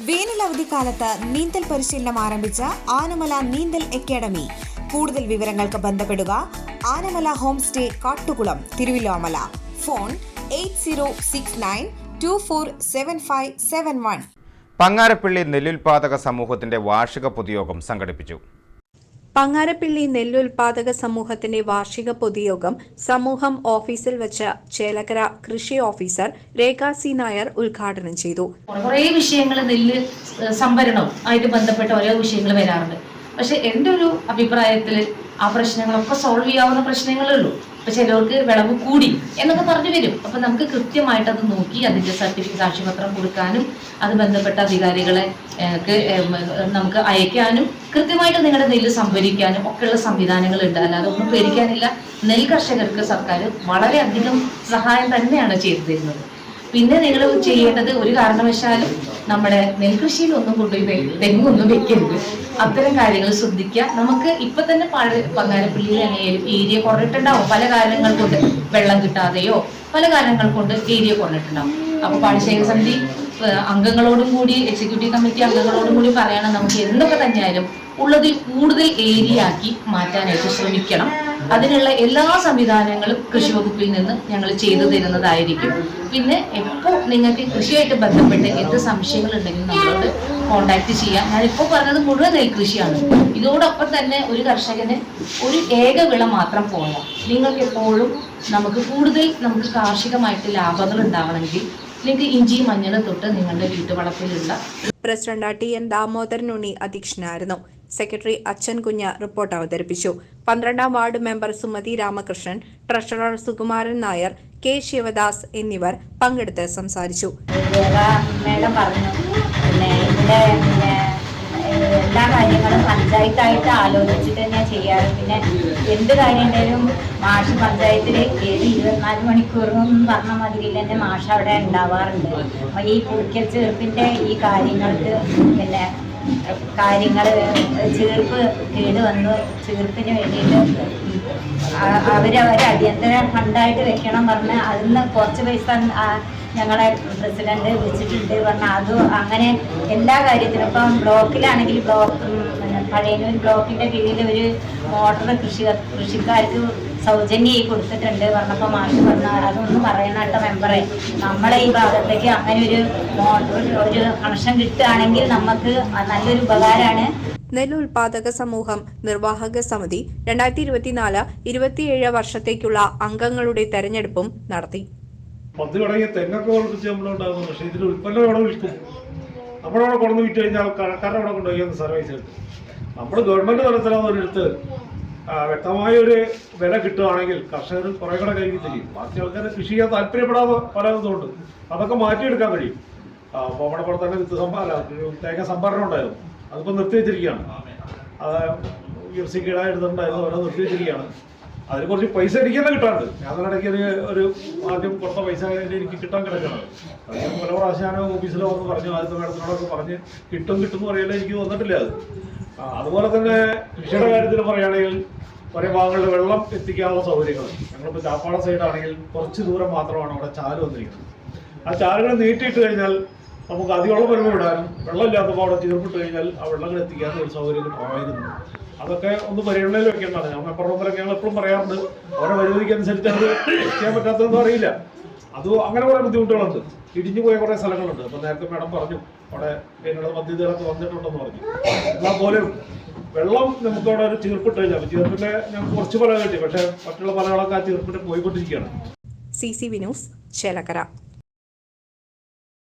വേനലവധിക്കാലത്ത് നീന്തൽ പരിശീലനം ആരംഭിച്ച ആനമല നീന്തൽ അക്കാദമി. കൂടുതൽ വിവരങ്ങൾക്ക് ബന്ധപ്പെടുക Anamala home stay Kattukulam, Thiruvallomala. Phone 8069247571. Pangarappally നെല്ലുൽപാദക സമൂഹത്തിന്റെ വാർഷിക പൊതുയോഗം സംഘടിപ്പിച്ചു. പങ്ങാരപ്പള്ളി നെല്ലുൽപാദക സമൂഹത്തിന്റെ വാർഷിക പൊതുയോഗം സമൂഹം ഓഫീസിൽ വെച്ച് ചേലക്കര കൃഷി ഓഫീസർ രേഖ സി നായർ ഉദ്ഘാടനം ചെയ്തു. കുറേ വിഷയങ്ങൾ നെല്ല് സംഭരണം ആയിട്ട് ബന്ധപ്പെട്ട ഓരോ വിഷയങ്ങൾ വരാറുണ്ട്. പക്ഷെ എൻ്റെ ഒരു അഭിപ്രായത്തിൽ ആ പ്രശ്നങ്ങളൊക്കെ സോൾവ് ചെയ്യാവുന്ന പ്രശ്നങ്ങളേ ഉള്ളൂ. അപ്പൊ ചിലർക്ക് വിളവ് കൂടി എന്നൊക്കെ പറഞ്ഞു വരും. അപ്പൊ നമുക്ക് കൃത്യമായിട്ട് അത് നോക്കി അതിന്റെ സർട്ടിഫിക്കറ്റ് സാക്ഷ്യപത്രം കൊടുക്കാനും അത് ബന്ധപ്പെട്ട അധികാരികളെ നമുക്ക് അയക്കാനും കൃത്യമായിട്ട് നിങ്ങളുടെ നെല്ല് സംഭരിക്കാനും ഒക്കെയുള്ള സംവിധാനങ്ങളുണ്ട്. അല്ലാതെ ഒന്നും പേടിക്കാനില്ല. നെൽ കർഷകർക്ക് സർക്കാർ വളരെയധികം സഹായം തന്നെയാണ് ചെയ്തു തരുന്നത്. പിന്നെ നിങ്ങൾ ചെയ്യേണ്ടത് ഒരു കാരണവശാലും നമ്മുടെ നെൽകൃഷിയിൽ ഒന്നും കൊണ്ടുപോയി തെങ്ങൊന്നും വെക്കരുത്. അത്തരം കാര്യങ്ങൾ ശ്രദ്ധിക്കുക. നമുക്ക് ഇപ്പൊ തന്നെ പങ്ങാരപ്പള്ളിയിൽ തന്നെയായാലും ഏരിയ കുറഞ്ഞിട്ടുണ്ടാവും. പല കാരണങ്ങൾ കൊണ്ട് വെള്ളം കിട്ടാതെയോ പല കാരണങ്ങൾ കൊണ്ട് ഏരിയ കുറഞ്ഞിട്ടുണ്ടാവും. അപ്പൊ പാടശേഖര സമിതി അംഗങ്ങളോടും കൂടി എക്സിക്യൂട്ടീവ് കമ്മിറ്റി അംഗങ്ങളോടും കൂടി പറയണം, നമുക്ക് എന്തൊക്കെ തന്നെയായാലും ഉള്ളതിൽ കൂടുതൽ ഏരിയ ആക്കി മാറ്റാനായിട്ട് ശ്രമിക്കണം. അതിനുള്ള എല്ലാ സംവിധാനങ്ങളും കൃഷി വകുപ്പിൽ നിന്ന് ഞങ്ങൾ ചെയ്തു തരുന്നതായിരിക്കും. പിന്നെ എപ്പോൾ നിങ്ങൾക്ക് കൃഷിയായിട്ട് ബന്ധപ്പെട്ട് എന്ത് സംശയങ്ങൾ ഉണ്ടെങ്കിലും നമ്മളോട് കോണ്ടാക്ട് ചെയ്യാം. ഞാനിപ്പോൾ പറഞ്ഞത് മുഴുവൻ നെൽകൃഷിയാണ്. ഇതോടൊപ്പം തന്നെ ഒരു കർഷകന് ഒരു ഏക വിള മാത്രം പോകാം. നിങ്ങൾക്ക് എപ്പോഴും നമുക്ക് കാർഷികമായിട്ട് ലാഭങ്ങൾ ഉണ്ടാവണമെങ്കിൽ നിങ്ങൾക്ക് ഇഞ്ചി മഞ്ഞൾ തൊട്ട് നിങ്ങളുടെ വീട്ടുവളപ്പിലുള്ള. പ്രസിഡന്റ് TN ദാമോദരൻ ഉണ്ണി അധ്യക്ഷനായിരുന്നു. സെക്രട്ടറി അച്ഛൻ കുഞ്ഞ് റിപ്പോർട്ട് അവതരിപ്പിച്ചു. 12ാം ward member Sumathi Ramakrishnan, treasurer Sukumaran Nair, K Sivadas എന്നിവർ പങ്കെടുത്ത് സംസാരിച്ചു. എല്ലാ കാര്യങ്ങളും പഞ്ചായത്തായിട്ട് ആലോചിച്ചിട്ട് തന്നെയാണ് ചെയ്യാറ്. പിന്നെ എന്ത് കാര്യം ഉണ്ടെങ്കിലും മാഷ് പഞ്ചായത്തിൽ 24 മണിക്കൂറും പറഞ്ഞ മാതിരി തന്നെ മാഷ് അവിടെ ഉണ്ടാവാറുണ്ട്. അപ്പോൾ ഈ പുളിക്കൽ ചേർപ്പിൻ്റെ ഈ കാര്യങ്ങൾക്ക് പിന്നെ കാര്യങ്ങൾ ചേർപ്പ് കേട് വന്നു ചേർപ്പിന് വേണ്ടിയിട്ട് അവർ അടിയന്തര ഫണ്ടായിട്ട് വെക്കണം പറഞ്ഞ് അതിൽ നിന്ന് കുറച്ച് പൈസ ഞങ്ങളെ പ്രസിഡന്റ് വെച്ചിട്ടുണ്ട് പറഞ്ഞാൽ അത് അങ്ങനെ എല്ലാ കാര്യത്തിനും. ഇപ്പം ബ്ലോക്കിലാണെങ്കിൽ പഴയനൂർ ബ്ലോക്കിൻ്റെ കീഴിൽ ഒരു മോട്ടർ കൃഷിക്കാർക്ക് സൗജന്യമായി കൊടുത്തിട്ടുണ്ട് പറഞ്ഞപ്പോൾ മാഷ് പറഞ്ഞാൽ അതൊന്നും പറയണ മെമ്പറെ, നമ്മളെ ഈ ഭാഗത്തേക്ക് അങ്ങനെ ഒരു മോട്ടർ ഒരു കണക്ഷൻ കിട്ടുകയാണെങ്കിൽ നമുക്ക് നല്ലൊരു ഉപകാരമാണ്. നെല്ലുൽപാദക സമൂഹം നിർവാഹക സമിതി 2024-27 വർഷത്തേക്കുള്ള അംഗങ്ങളുടെ തെരഞ്ഞെടുപ്പും നടത്തി. പത്ത് തുടങ്ങിയ തെങ്ങൊക്കെ ഉറപ്പിച്ച് നമ്മളുണ്ടാകുന്നു. പക്ഷേ ഇതിൽ ഉൽപ്പന്നം എവിടെ വിൽക്കും? നമ്മളവിടെ കൊണ്ടു വിറ്റ് കഴിഞ്ഞാൽ കടക്കാരൻ അവിടെ കൊണ്ടുപോയി സർവീസ് കിട്ടും. നമ്മൾ ഗവൺമെൻറ് തലത്തിലൊരിടത്ത് വ്യക്തമായ ഒരു വില കിട്ടുകയാണെങ്കിൽ കർഷകർ കുറേ കൂടെ കൈകി തരും. ബാക്കി ആൾക്കാർ കൃഷി ചെയ്യാൻ താല്പര്യപ്പെടാതെ പലതുകൊണ്ട് അതൊക്കെ മാറ്റിയെടുക്കാൻ കഴിയും. അപ്പോൾ നമ്മുടെ പുറത്ത് തന്നെ തേങ്ങ സംഭരണം ഉണ്ടായിരുന്നു, അതിപ്പോൾ നിർത്തിവെച്ചിരിക്കുകയാണ്. അത് UFC കീടായിടുന്നുണ്ടായിരുന്നു, ഓരോ നിർത്തിവെച്ചിരിക്കുകയാണ്. അതിന് കുറച്ച് പൈസ എനിക്ക് തന്നെ കിട്ടാറുണ്ട്. ഞാൻ അതിനിടയ്ക്ക് ഒരു ആദ്യം കൊടുത്ത പൈസ എനിക്ക് കിട്ടാൻ കിടക്കണം. അത് പല പ്രാവശ്യം ഞാൻ ഓഫീസിലോ ഒന്ന് പറഞ്ഞു, ആദ്യത്തെ മേഡത്തിനോടൊക്കെ പറഞ്ഞ് കിട്ടും എന്ന് പറയല്ലേ എനിക്ക് വന്നിട്ടില്ല. അതുപോലെ തന്നെ കൃഷിയുടെ കാര്യത്തിൽ പറയുകയാണെങ്കിൽ കുറേ ഭാഗങ്ങളിൽ വെള്ളം എത്തിക്കാനുള്ള സൗകര്യങ്ങൾ. ഞങ്ങളിപ്പോൾ ചാപ്പാട സൈഡാണെങ്കിൽ കുറച്ച് ദൂരം മാത്രമാണ് അവിടെ ചാല് വന്നിരിക്കുന്നത്. ആ ചാലുകൾ നീട്ടിയിട്ട് കഴിഞ്ഞാൽ നമുക്ക് അധികമുള്ള വരുമ്പോൾ വിടാനും വെള്ളമില്ലാത്തപ്പോൾ അവിടെ ചീർപ്പിട്ട് കഴിഞ്ഞാൽ ആ വെള്ളങ്ങൾ എത്തിക്കാനും ഒരു സൗകര്യം ഉണ്ടായിരുന്നു. അതൊക്കെ ഒന്ന് പരിഗണനയിൽ വെക്കേണ്ടതാണ്. ഞങ്ങൾ എപ്പോഴൊക്കെ ഞങ്ങൾ എപ്പോഴും പറയാറുണ്ട്, ഓരോ പരിമിതിക്ക് അനുസരിച്ച് അത് ചെയ്യാൻ പറ്റാത്തതെന്ന് അറിയില്ല. അത് അങ്ങനെ കുറേ ബുദ്ധിമുട്ടുകളുണ്ട്. ഇടിഞ്ഞു പോയ കുറേ സ്ഥലങ്ങളുണ്ട്. അപ്പോൾ നേരത്തെ മേഡം പറഞ്ഞു അവിടെ അതിനുള്ള പദ്ധതികളൊക്കെ വന്നിട്ടുണ്ടെന്ന് പറഞ്ഞു. എന്നാൽ പോലും വെള്ളം നമുക്കവിടെ ഒരു ചീർപ്പിട്ട് കഴിഞ്ഞാൽ ചീർപ്പിൻ്റെ ഞങ്ങൾക്ക് കുറച്ച് പല കിട്ടി, പക്ഷേ മറ്റുള്ള പലകളൊക്കെ ആ ചീർപ്പിട്ട് പോയിക്കൊണ്ടിരിക്കുകയാണ്. CCV news, Chelakkara.